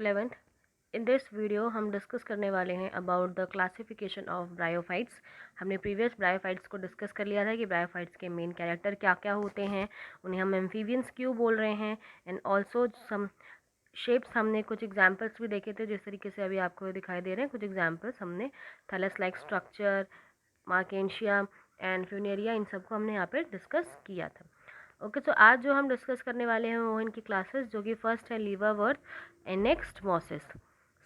11th। In this video हम discuss करने वाले हैं about the classification of bryophytes. हमने प्रीवियस ब्रायोफाइट्स को डिस्कस कर लिया था कि ब्रायोफाइट्स के मेन कैरेक्टर क्या क्या होते हैं, उन्हें हम एम्फीबियंस क्यों बोल रहे हैं, एंड ऑल्सो सम शेप्स। हमने कुछ एग्जाम्पल्स भी देखे थे, जिस तरीके से अभी आपको दिखाई दे रहे हैं कुछ एग्जाम्पल्स हमने thallus like structure, marchantia and funaria, इन सबको हमने यहाँ पे डिस्कस किया था। ओके, तो आज जो हम डिस्कस करने वाले हैं वो इनकी क्लासेस, जो कि फर्स्ट है liverworts and next mosses.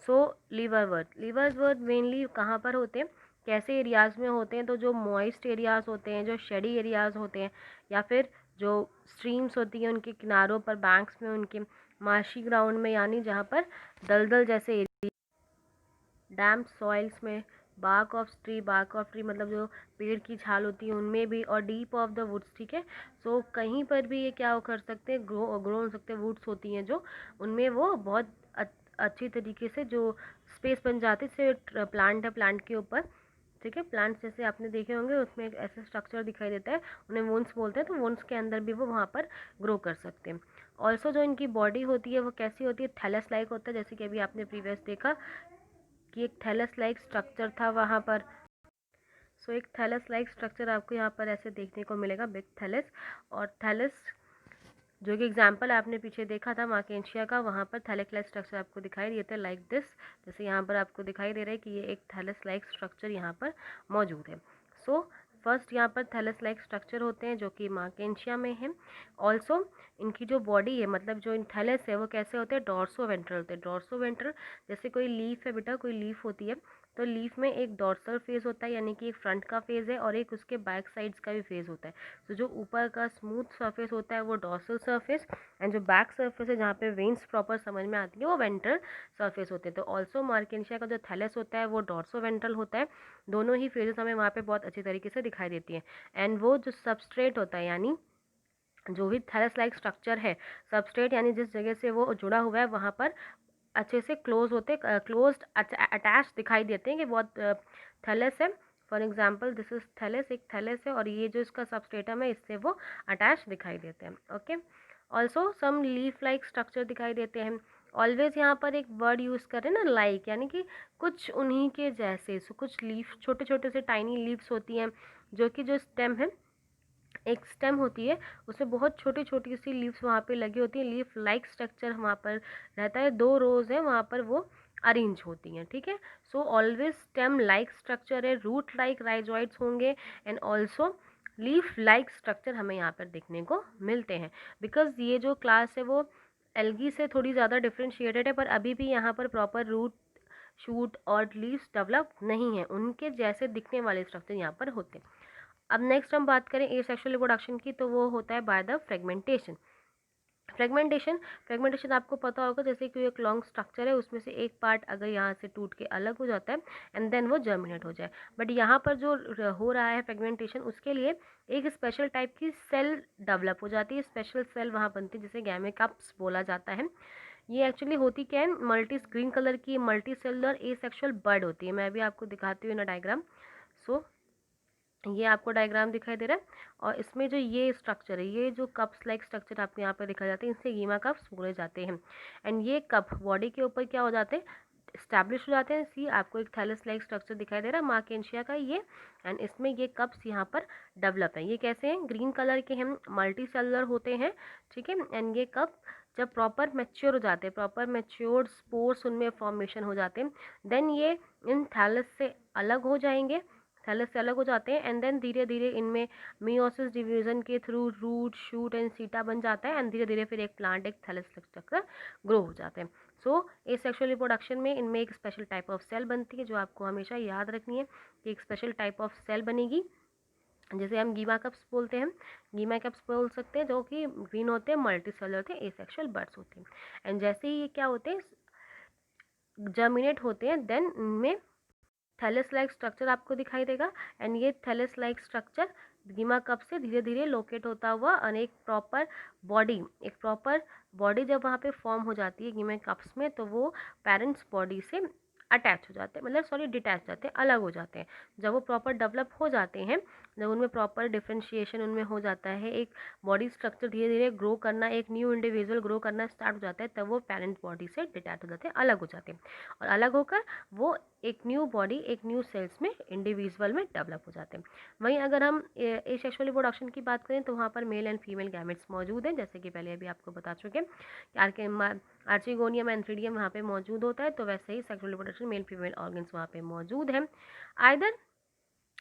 So liverworts mainly कहाँ पर होते हैं, कैसे एरियाज़ में होते हैं? तो जो मॉइस्ट एरियाज़ होते हैं, जो शेडी एरियाज़ होते हैं, या फिर जो स्ट्रीम्स होती हैं उनके किनारों पर, बैंक्स में, उनके मार्शी ग्राउंड में, यानी जहाँ पर दलदल जैसे एरिया, डैम्प सॉइल्स में, बार्क ऑफ ट्री मतलब जो पेड़ की छाल होती है उनमें भी, और डीप ऑफ द वुड्स। ठीक है, सो कहीं पर भी ये क्या कर सकते हैं, ग्रो हो सकते हैं। वुड्स होती हैं जो, उनमें वो बहुत अच्छी तरीके से जो स्पेस बन जाती है, जैसे प्लांट है, प्लांट के ऊपर, ठीक है, प्लांट्स जैसे आपने देखे होंगे उसमें एक ऐसा स्ट्रक्चर दिखाई देता है, उन्हें वुंस बोलते हैं। तो वुंस के अंदर भी वो वहाँ पर ग्रो कर सकते हैं। ऑल्सो जो इनकी बॉडी होती है वो कैसी होती है, थैलस लाइक होता है, जैसे कि अभी आपने प्रीवियस देखा कि एक थैलस लाइक स्ट्रक्चर था वहाँ पर। सो एक थैलस लाइक स्ट्रक्चर आपको यहाँ पर ऐसे देखने को मिलेगा, बिग थैलस। और थैलस जो कि एग्जाम्पल आपने पीछे देखा था मार्केंशिया का, वहाँ पर थैलिक लाइक स्ट्रक्चर आपको दिखाई देते हैं लाइक दिस। जैसे यहाँ पर आपको दिखाई दे रहा है कि ये एक थैलस लाइक स्ट्रक्चर यहाँ पर मौजूद है। सो फर्स्ट यहाँ पर थैलस लाइक स्ट्रक्चर होते हैं जो कि मार्केंशिया में है। ऑल्सो इनकी जो बॉडी है, मतलब जो इन थैलस है, वो कैसे होते हैं, डॉर्सो वेंट्रल होते हैं। डॉर्सो वेंट्रल, जैसे कोई लीफ है बेटा, कोई लीफ होती है, तो लीफ में एक डॉर्सल फेज होता है, यानी कि एक फ्रंट का फेज है, और एक उसके बैक साइड्स का भी फेज होता है। तो जो ऊपर का स्मूथ सरफेस होता है वो डॉर्सल सरफेस, एंड जो बैक सरफेस है जहाँ पे वेन्स प्रॉपर समझ में आती है वो वेंट्रल सरफेस होते हैं। तो ऑल्सो मार्केंशिया का जो थैलस होता है वो डॉर्सो वेंट्रल होता है। दोनों ही फेजेस हमें वहाँ पे बहुत अच्छी तरीके से दिखाई देती हैं। एंड वो जो सबस्ट्रेट होता है, यानी जो भी थैलस लाइक स्ट्रक्चर है, सबस्ट्रेट यानी जिस जगह से वो जुड़ा हुआ है वहाँ पर अच्छे से क्लोज होते, क्लोज्ड अटैच दिखाई देते हैं कि बहुत थैलस है। For example this is thallus, एक थैलस है, और ये जो इसका सबस्ट्रेटम है इससे वो अटैच दिखाई देते हैं। Okay, also some leaf like structure दिखाई देते हैं। ऑलवेज यहाँ पर एक वर्ड यूज़ करें ना, लाइक, यानी कि कुछ उन्हीं के जैसे। सो कुछ लीफ, छोटे छोटे से टाइनी लीव्स होती हैं, जो कि जो स्टेम है, एक स्टेम होती है, उसमें बहुत छोटी छोटी सी लीव्स वहाँ पे लगी होती हैं। लीफ लाइक स्ट्रक्चर वहाँ पर रहता है, 2 रोज हैं वहाँ पर, वो अरेंज होती हैं। ठीक है, so always stem like structure है, रूट लाइक राइजोइड्स होंगे, and also leaf like structure हमें यहाँ पर देखने को मिलते हैं। बिकॉज ये जो क्लास है वो एल्गी से थोड़ी ज़्यादा डिफ्रेंशिएटेड है, पर अभी भी यहाँ पर प्रॉपर रूट, शूट और लीव्स डेवलप नहीं है, उनके जैसे दिखने वाले स्ट्रक्चर यहाँ पर होते हैं। अब नेक्स्ट हम बात करें एसेक्सुअल रिप्रोडक्शन की, तो वो होता है बाय द फ्रेगमेंटेशन। फ्रेगमेंटेशन आपको पता होगा, जैसे कि एक लॉन्ग स्ट्रक्चर है, उसमें से एक पार्ट अगर यहाँ से टूट के अलग हो जाता है एंड देन वो जर्मिनेट हो जाए। बट यहाँ पर जो हो रहा है फ्रेगमेंटेशन, उसके लिए एक स्पेशल टाइप की सेल डेवलप हो जाती है, स्पेशल सेल वहाँ बनती है जिसे गैमेटोप्स बोला जाता है। ये एक्चुअली होती क्या है, ग्रीन कलर की मल्टी सेलुलर एसेक्सुअल बर्ड होती है। मैं भी आपको दिखाती हूँ ना डायग्राम। सो ये आपको डायग्राम दिखाई दे रहा है, और इसमें जो ये स्ट्रक्चर है, ये जो कप्स लाइक स्ट्रक्चर आपको यहाँ पर दिखाई जाते हैं, इनसे गीमा कप्स बोले जाते हैं। एंड ये कप बॉडी के ऊपर क्या हो जाते हैं, स्टैब्लिश हो जाते हैं। सी आपको एक थैलस लाइक स्ट्रक्चर दिखाई दे रहा है मार्केंशिया का ये, एंड इसमें ये कप्स यहाँ पर डेवलप है। ये कैसे हैं, ग्रीन कलर के हैं, मल्टी सेलुलर होते हैं। ठीक है, एंड ये कप जब प्रॉपर मैच्योर हो जाते हैं, प्रॉपर मैच्योर्ड स्पोर्स उनमें फॉर्मेशन हो जाते हैं, देन ये इन थैलस से अलग हो जाएंगे, थैलस से अलग हो जाते हैं, एंड देन धीरे धीरे इनमें मियोसिस डिवीजन के थ्रू रूट, शूट एंड सीटा बन जाता है, एंड धीरे धीरे फिर एक प्लांट, एक थैलस स्ट्रक्चर ग्रो हो जाते हैं। सो एसेक्सुअल रिप्रोडक्शन में इनमें एक स्पेशल टाइप ऑफ सेल बनती है, जो आपको हमेशा याद रखनी है कि एक स्पेशल टाइप ऑफ सेल बनेगी, जैसे हम गीमा कप्स बोलते हैं, गीमा कप्स बोल सकते हैं, जो कि ग्रीन होते हैं, मल्टी सेलुलर होते हैं, एसेक्सुअल बर्ड्स होते हैं। एंड जैसे ही ये क्या होते हैं, जर्मिनेट होते हैं, देन इनमें थैलस लाइक स्ट्रक्चर आपको दिखाई देगा, एंड ये थैलस लाइक स्ट्रक्चर गीमा कप से धीरे धीरे लोकेट होता हुआ, और एक प्रॉपर बॉडी, एक प्रॉपर बॉडी जब वहाँ पे फॉर्म हो जाती है गीमा कप्स में, तो वो पेरेंट्स बॉडी से अटैच हो जाते हैं, मतलब सॉरी डिटैच हो जाते हैं, अलग हो जाते हैं। जब वो प्रॉपर डेवलप हो जाते हैं, जब उनमें प्रॉपर डिफ्रेंशिएशन उनमें हो जाता है, एक बॉडी स्ट्रक्चर धीरे धीरे ग्रो करना, एक न्यू इंडिविजुअल ग्रो करना स्टार्ट हो जाता है, तब वो पेरेंट बॉडी से डिटैच हो जाते हैं, अलग हो जाते हैं। और अलग होकर वो एक न्यू बॉडी, एक न्यू सेल्स में, इंडिविजुअल में डेवलप हो जाते हैं। वहीं अगर हम एसेक्सुअल रिप्रोडक्शन की बात करें तो वहाँ पर मेल एंड फीमेल गैमेट्स मौजूद हैं, जैसे कि पहले अभी आपको बता चुके हैं कि आर्चिगोनियम एंथ्रीडियम वहाँ पे मौजूद होता है, तो वैसे ही sexual reproduction male female organs वहाँ पे मौजूद हैं। आइदर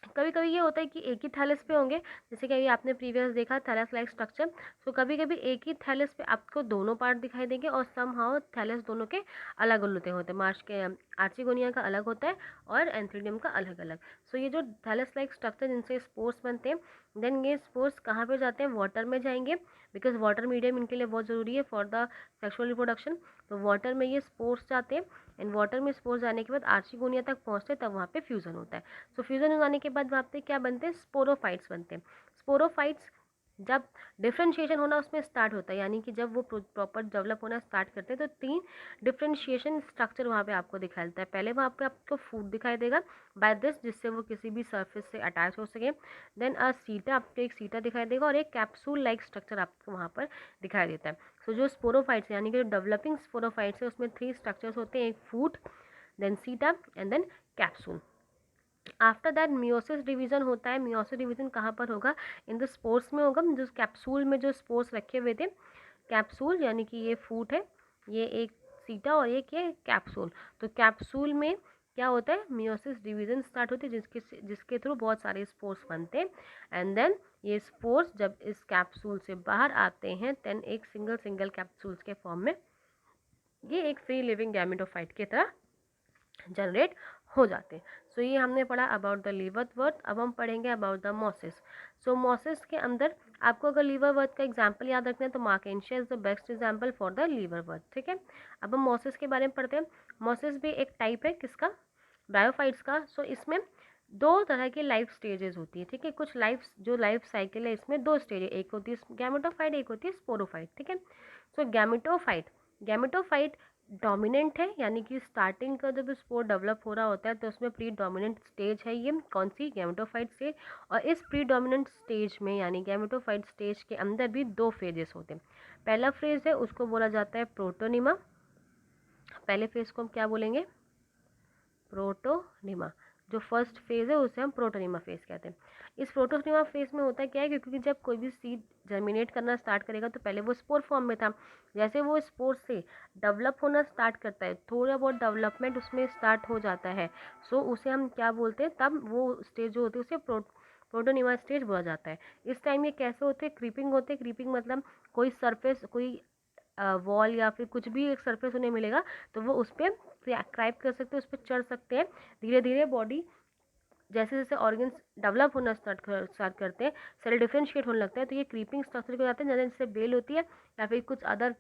कभी कभी ये होता है कि एक ही थैलस पे होंगे, जैसे कि अभी आपने प्रीवियस देखा थैलस लाइक स्ट्रक्चर, तो कभी कभी एक ही थैलस पे आपको दोनों पार्ट दिखाई देंगे और सम हाउ थैलस दोनों के अलग होते हैं, मार्च के आर्चिगोनिया का अलग होता है और एंथ्रीडियम का अलग अलग। सो ये जो थैलस लाइक स्ट्रक्चर जिनसे स्पोर्स बनते हैं, देन ये स्पोर्स कहाँ पे जाते हैं, वाटर में जाएंगे, बिकॉज वाटर मीडियम इनके लिए बहुत ज़रूरी है फॉर द सेक्सुअल रिप्रोडक्शन। तो वाटर में ये स्पोर्स जाते हैं, एंड वाटर में स्पोर्स जाने के बाद आर्चिगोनिया तक पहुँचते हैं, तब वहाँ पे फ्यूज़न होता है। सो फ्यूज़न होने के बाद वहाँ पे क्या बनते हैं, स्पोरोफाइट्स बनते हैं। स्पोरोफाइट्स जब डिफ्रेंशिएशन होना उसमें स्टार्ट होता है, यानी कि जब वो प्रॉपर डेवलप होना स्टार्ट करते हैं, तो 3 डिफ्रेंशिएशन स्ट्रक्चर वहाँ पे आपको दिखाई देता है। पहले वहाँ पे आपको फूड दिखाई देगा बाय दिस, जिससे वो किसी भी सरफेस से अटैच हो सके। देन सीटा, आपको एक सीटा दिखाई देगा और एक कैप्सूल लाइक स्ट्रक्चर आपको वहाँ पर दिखाई देता है। सो जो स्पोरोफाइट्स यानी कि जो डेवलपिंग स्पोरोफाइट्स है उसमें 3 स्ट्रक्चर्स होते हैं, एक foot, then seta and then capsule. After that meiosis division होता है। मियोसिस डिवीजन कहाँ पर होगा, इन द स्पोर्स में होगा, जो कैप्सूल में जो स्पोर्स रखे हुए थे, कैप्सूल यानी कि ये फूड है, ये एक सीटा और एक ये कैप्सूल। तो कैप्सूल में क्या होता है, मियोसिस डिवीजन स्टार्ट होती है, जिसके थ्रू बहुत सारे स्पोर्स बनते हैं। एंड देन ये स्पोर्स जब इस कैप्सूल से बाहर आते हैं, देन एक सिंगल सिंगल कैप्सूल्स के फॉर्म में ये एक फ्री लिविंग गैमेटोफाइट की तरह जनरेट हो जाते हैं। सो ये हमने पढ़ा अबाउट द लीवर वर्थ। अब हम पढ़ेंगे अबाउट द मोसिस। सो मोसिस के अंदर आपको अगर लीवर वर्थ का एग्जाम्पल याद रखना है तो Marchantia is the best example for the liverwort. ठीक है, अब हम मोसिस के बारे में पढ़ते हैं। मोसिस भी एक टाइप है किसका, ब्रायोफाइट्स का। सो इसमें 2 तरह की लाइफ स्टेजेस होती है। ठीक है, कुछ लाइफ साइकिल है इसमें 2 स्टेज है, एक होती है गैमेटोफाइट, एक होती है स्पोरोफाइट। ठीक है, सो गैमेटोफाइट डोमिनेंट है, यानी कि स्टार्टिंग का जब स्पोर डेवलप हो रहा होता है तो उसमें प्री डोमिनेंट स्टेज है, ये कौन सी, गैमेटोफाइट स्टेज। और इस प्री डोमिनेंट स्टेज में यानी गैमेटोफाइट स्टेज के अंदर भी 2 फेजेस होते हैं। पहला फेज है उसको बोला जाता है प्रोटोनिमा। पहले फेज को हम क्या बोलेंगे, प्रोटोनिमा। जो फर्स्ट फेज है उसे हम प्रोटोनिमा फेज कहते हैं। इस प्रोटोनिमा फेज में होता है क्या है, क्योंकि जब कोई भी सीड जर्मिनेट करना स्टार्ट करेगा तो पहले वो स्पोर फॉर्म में था, जैसे वो स्पोर से डेवलप होना स्टार्ट करता है, थोड़ा बहुत डेवलपमेंट उसमें स्टार्ट हो जाता है, सो उसे हम क्या बोलते हैं, तब वो स्टेज जो होती है उसे प्रोटोनिमा स्टेज बोला जाता है। इस टाइम ये कैसे होते हैं, क्रीपिंग होते हैं। क्रीपिंग मतलब कोई सरफेस, कोई वॉल या फिर कुछ भी एक सरफेस उन्हें मिलेगा तो वो उस पर क्राइप कर सकते हैं, उस पर चढ़ सकते हैं। धीरे धीरे बॉडी जैसे जैसे ऑर्गन्स डेवलप होना स्टार्ट करते हैं, सेल डिफ्रेंशिएट होने लगते हैं, तो ये क्रीपिंग स्ट्रक्चर हो जाते हैं, जैसे बेल होती है या फिर कुछ अदर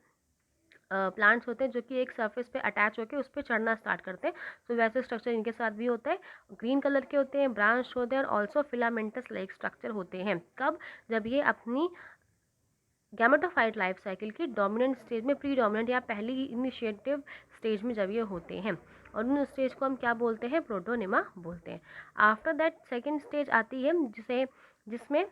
प्लांट्स होते हैं जो कि एक सरफेस पे अटैच होकर उस पर चढ़ना स्टार्ट करते हैं। तो वैसे स्ट्रक्चर इनके साथ भी होता है, ग्रीन कलर के होते हैं, ब्रांच होते हैं और ऑल्सो फिलामेंटस लाइक स्ट्रक्चर होते हैं। कब, जब ये अपनी गैमेटोफाइट लाइफ साइकिल की डोमिनेंट स्टेज में, प्री डोमिनेंट या पहली इनिशिएटिव स्टेज में जब ये होते हैं, और उन स्टेज को हम क्या बोलते हैं, प्रोटोनिमा बोलते हैं। आफ्टर दैट सेकेंड स्टेज आती है जिसमें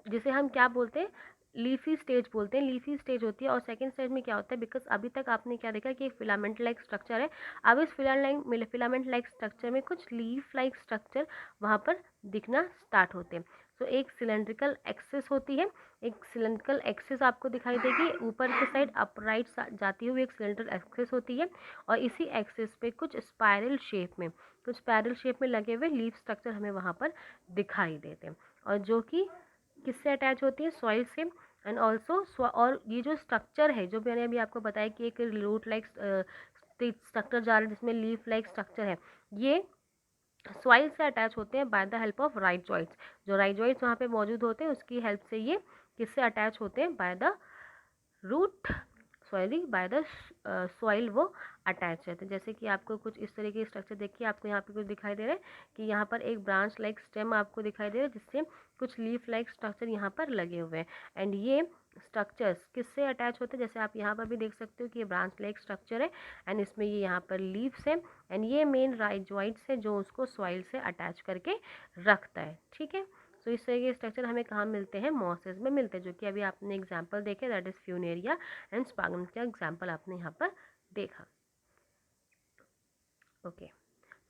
जिसे हम क्या बोलते हैं, लीफी स्टेज बोलते हैं। लीफी स्टेज होती है और सेकंड स्टेज में क्या होता है, बिकॉज अभी तक आपने क्या देखा कि एक फिलामेंट लाइक स्ट्रक्चर है, अब इस फिलामेंट लाइक स्ट्रक्चर में कुछ लीफ लाइक स्ट्रक्चर वहाँ पर दिखना स्टार्ट होते हैं। तो एक सिलेंड्रिकल एक्सिस होती है, एक सिलेंड्रिकल एक्सिस आपको दिखाई देगी, ऊपर के साइड अपराइट जाती हुई एक सिलेंड्रिकल एक्सिस होती है, और इसी एक्सिस पे कुछ स्पायरल शेप में लगे हुए लीफ स्ट्रक्चर हमें वहाँ पर दिखाई देते हैं, और जो कि किससे अटैच होती है, सॉइल से। एंड ऑल्सो और ये जो स्ट्रक्चर है, जो मैंने अभी आपको बताया कि एक रूट लाइक स्ट्रक्चर जा रहा है जिसमें लीफ लाइक स्ट्रक्चर है, ये सॉइल से अटैच होते हैं by the help of rhizoids. जो राइजोइड्स वहाँ पे मौजूद होते हैं उसकी हेल्प से ये किससे अटैच होते हैं, by the root, sorry by the soil वो अटैच रहते हैं। जैसे कि आपको कुछ इस तरीके के स्ट्रक्चर देखिए, आपको यहाँ पे कुछ दिखाई दे रहा है कि यहाँ पर एक ब्रांच लाइक स्टेम आपको दिखाई दे रहा है, जिससे कुछ लीफ लाइक स्ट्रक्चर यहाँ पर लगे हुए हैं, एंड ये स्ट्रक्चर्स किससे अटैच होते हैं, जैसे आप यहाँ पर भी देख सकते हो कि ये ब्रांच लाइक स्ट्रक्चर है एंड इसमें ये यहाँ पर लीव्स है एंड ये मेन राइजोइड्स है जो उसको सॉइल से अटैच करके रखता है। ठीक है, तो इस तरह के स्ट्रक्चर हमें कहाँ मिलते हैं, मॉसेस में मिलते हैं, जो कि अभी आपने एग्जाम्पल देखे दैट इज फ्यूनेरिया एंड स्पागन का एग्जाम्पल आपने यहाँ पर देखा। ओके,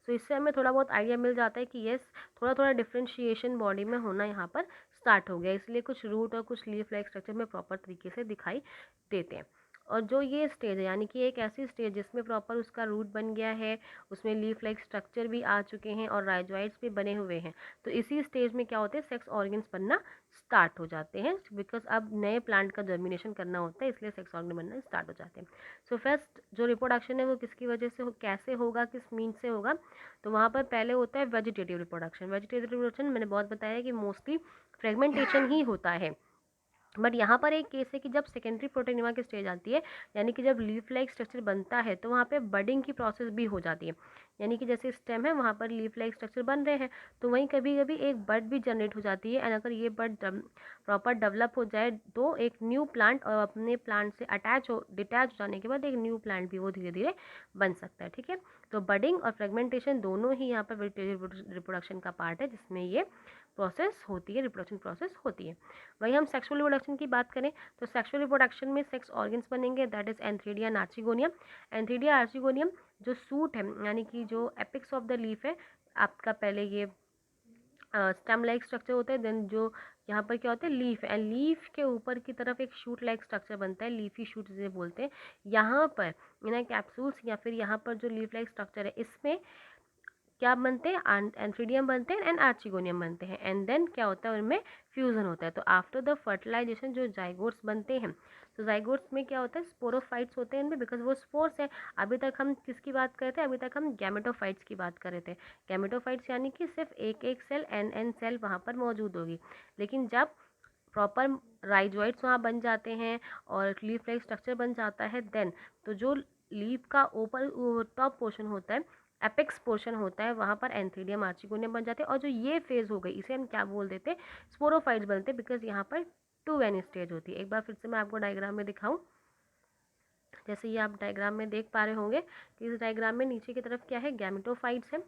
सो इससे हमें थोड़ा बहुत आइडिया मिल जाता है कि यस, थोड़ा थोड़ा डिफ्रेंशिएशन बॉडी में होना यहाँ पर स्टार्ट हो गया, इसलिए कुछ रूट और कुछ लीफ लाइक स्ट्रक्चर में प्रॉपर तरीके से दिखाई देते हैं। और जो ये स्टेज है यानी कि एक ऐसी स्टेज जिसमें प्रॉपर उसका रूट बन गया है, उसमें लीफ लाइक स्ट्रक्चर भी आ चुके हैं और राइजोइड्स भी बने हुए हैं, तो इसी स्टेज में क्या होते हैं, सेक्स ऑर्गन्स बनना स्टार्ट हो जाते हैं, बिकॉज अब नए प्लांट का जर्मिनेशन करना होता है, इसलिए सेक्स ऑर्गन बनना स्टार्ट हो जाते हैं। सो फर्स्ट जो रिप्रोडक्शन है वो किसकी वजह से कैसे होगा, किस मीन से होगा, तो वहाँ पर पहले होता है वेजिटेटिव रिप्रोडक्शन। वेजिटेटिव रिप्रोडक्शन मैंने बहुत बताया कि मोस्टली फ्रेगमेंटेशन ही होता है, बट यहाँ पर एक केस है कि जब सेकेंडरी प्रोटोनिमा की स्टेज आती है, यानी कि जब लीफ लाइक स्ट्रक्चर बनता है, तो वहाँ पे बडिंग की प्रोसेस भी हो जाती है, यानी कि जैसे स्टेम है वहाँ पर लीफ लाइक स्ट्रक्चर बन रहे हैं, तो वहीं कभी कभी एक बड भी जनरेट हो जाती है, एंड अगर ये बड प्रॉपर डेवलप हो जाए तो एक न्यू प्लांट अपने प्लांट से डिटैच हो जाने के बाद एक न्यू प्लांट भी वो धीरे धीरे बन सकता है। ठीक है, तो बडिंग और फ्रेगमेंटेशन दोनों ही यहाँ पर वेजिटेटिव रिप्रोडक्शन का पार्ट है, जिसमें ये प्रोसेस होती है, रिप्रोडक्शन प्रोसेस होती है। वही हम सेक्सुअल रिप्रोडक्शन की बात करें तो सेक्सुअल रिप्रोडक्शन में सेक्स ऑर्गन्स बनेंगे, that is antheridia and archegonium. Antheridia archegonium जो सूट है यानी कि जो एपिक्स ऑफ द लीफ है आपका, पहले ये स्टेम लाइक स्ट्रक्चर होता है, देन जो यहाँ पर क्या होता है लीफ, एंड लीफ के ऊपर की तरफ एक शूट लाइक स्ट्रक्चर बनता है, लीफी शूट जिसे बोलते हैं। यहाँ पर इन कैप्सूल्स या फिर यहाँ पर जो लीफ लाइक स्ट्रक्चर है इसमें क्या बनते हैं, एंथ्रीडियम बनते हैं एंड आर्चिगोनियम बनते हैं, एंड देन क्या होता है उनमें फ्यूजन होता है। तो आफ्टर द फर्टिलाइजेशन जो जाइगोट्स बनते हैं, तो जाइगोट्स में क्या होता है, स्पोरोफाइट्स होते हैं इनमें, बिकॉज वो स्पोर्स है। अभी तक हम किसकी बात कर रहे थे, अभी तक हम गैमेटोफाइट्स की बात कर रहे थे। गैमेटोफाइट्स यानी कि सिर्फ एक एक सेल एन सेल वहाँ पर मौजूद होगी, लेकिन जब प्रॉपर राइजोइड्स वहाँ बन जाते हैं और लीफ लाइक स्ट्रक्चर बन जाता है, देन तो जो लीफ का ऊपर टॉप पोर्शन होता है, एपेक्स पोर्शन होता है, वहाँ पर एंथ्रीडियम आर्चिगोनियम बन जाते हैं, और जो ये फेज हो गई इसे हम क्या बोल देते हैं, स्पोरोफाइट्स बनते हैं, बिकॉज यहाँ पर 2n स्टेज होती है। एक बार फिर से मैं आपको डायग्राम में दिखाऊं, जैसे ये आप डायग्राम में देख पा रहे होंगे कि इस डायग्राम में नीचे की तरफ क्या है, गैमेटोफाइट्स है।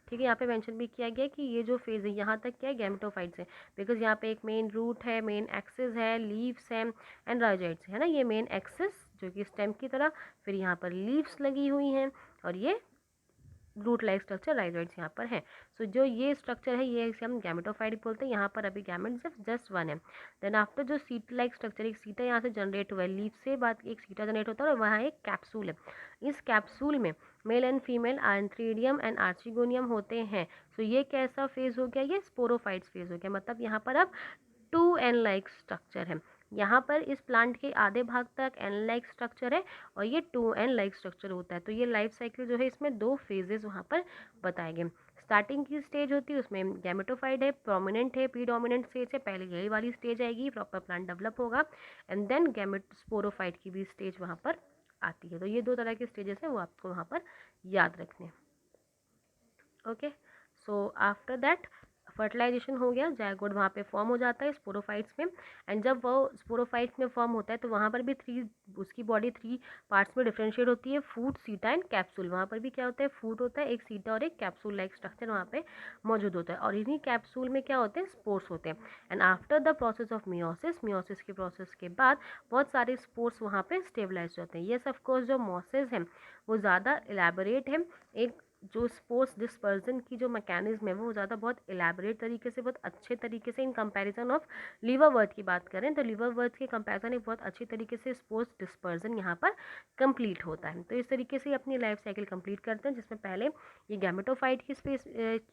ठीक है, यहाँ पे मेंशन भी किया गया कि ये जो फेज है यहाँ तक क्या है, गैमेटोफाइट्स है, बिकॉज यहाँ पे एक मेन रूट है, मेन एक्सिस है, लीव्स है एंड राइजोइड्स है ना, ये मेन एक्सिस जो कि स्टेम की तरह, फिर यहाँ पर लीव्स लगी हुई हैं और ये रूट लाइक स्ट्रक्चर राइजोइड्स यहाँ पर है। सो जो ये स्ट्रक्चर है ये इसे हम गैमेटोफाइट बोलते हैं। यहाँ पर अभी गैमेट सिर्फ जस्ट वन है। देन आफ्टर जो सीट लाइक स्ट्रक्चर, एक सीटा यहाँ से जनरेट हुआ है, लीफ से बाद एक सीटा जनरेट होता है और वहाँ एक कैप्सूल है। इस कैप्सूल में male and female antheridium and archegonium होते हैं। सो ये कैसा फेज हो गया, ये स्पोरोफाइट्स फेज हो गया, मतलब यहाँ पर अब 2n लाइक स्ट्रक्चर है। यहाँ पर इस प्लांट के आधे भाग तक n लाइक स्ट्रक्चर है और ये 2n लाइक स्ट्रक्चर होता है। तो ये लाइफ साइकिल जो है इसमें दो फेजेस वहाँ पर बताए गए। स्टार्टिंग की स्टेज होती है उसमें गैमेटोफाइट है, प्रोमिनेंट है, प्री डोमिनेंट स्टेज है, पहले यही वाली स्टेज आएगी, प्रॉपर प्लांट डेवलप होगा, एंड देन गैमेट स्पोरोफाइट की भी स्टेज वहाँ पर आती है। तो ये दो तरह के स्टेजेस हैं, वो आपको वहाँ पर याद रखने। Okay, so after that fertilization हो गया, जायगोट वहाँ पे फॉर्म हो जाता है स्पोरोफाइट्स में, एंड जब वो स्पोरोफाइट्स में फॉर्म होता है तो वहाँ पर भी उसकी बॉडी 3 पार्ट्स में डिफ्रेंशिएट होती है, फूट, सीटा एंड कैप्सूल। वहाँ पर भी क्या होता है, फूट होता है, एक सीटा और एक कैप्सूल लाइक स्ट्रक्चर वहाँ पे मौजूद होता है, और इन्हीं कैप्सूल में क्या होते हैं, स्पोर्स होते हैं। And after the process of meiosis, meiosis के प्रोसेस के बाद बहुत सारे स्पोर्स वहाँ पे स्टेबलाइज होते हैं। येस ऑफकोर्स जो मोसेस है वो ज़्यादा इलेबोरेट है, एक जो स्पोर्स डिस्पर्जन की जो मैकेनिज्म है वो ज़्यादा बहुत इलेबोरेट तरीके से, बहुत अच्छे तरीके से, in comparison of liverwort की बात करें तो लीवर वर्थ के कंपैरिजन एक बहुत अच्छी तरीके से स्पोर्स डिस्पर्जन यहाँ पर कंप्लीट होता है। तो इस तरीके से अपनी लाइफ साइकिल कंप्लीट करते हैं, जिसमें पहले ये गैमेटोफाइट की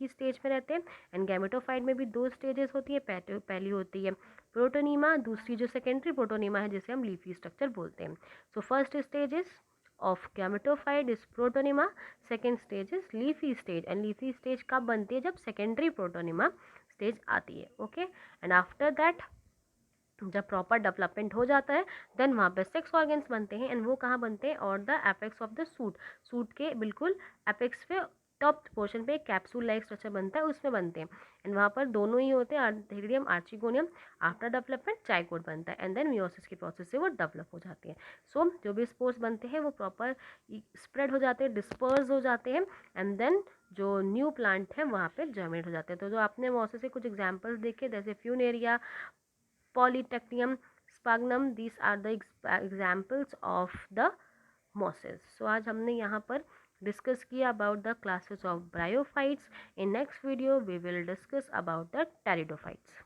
स्टेज में रहते हैं, एंड गैमेटोफाइट में भी 2 स्टेजेस होती है। पहली होती है प्रोटोनीमा, दूसरी जो सेकेंडरी प्रोटोनीमा है जिसे हम लीफी स्ट्रक्चर बोलते हैं। So first stage is of gametophyte is protonema, second stage is leafy stage, and leafy stage कब बनती है, जब secondary protonema stage आती है। ओके, एंड आफ्टर दैट जब प्रॉपर डेवलपमेंट हो जाता है देन वहाँ पे सेक्स ऑर्गन्स बनते हैं, एंड वो कहाँ बनते हैं, और the apex of the suit, suit के बिल्कुल एपेक्स पे टॉप पोर्शन पे कैप्सूल लाइक स्ट्रक्चर बनता है, उसमें बनते हैं। एंड वहाँ पर दोनों ही होते हैं, आर्थिडियम आर्चिगोनियम। आफ्टर डेवलपमेंट जाइगोट बनता है एंड देन मियोसिस की प्रोसेस से वो डेवलप हो जाती है। सो जो भी स्पोर्स बनते हैं वो प्रॉपर स्प्रेड हो जाते हैं, डिस्पर्स हो जाते हैं एंड देन जो न्यू प्लांट है वहाँ पे जर्मिनेट हो जाते हैं। तो जो आपने मोसेस से कुछ एग्जांपल्स देखे जैसे funaria, polytrichum, sphagnum, these are the examples of the mosses. So आज हमने यहाँ पर डिस्कस किया about the classes of bryophytes. In next video we will discuss about the pteridophytes.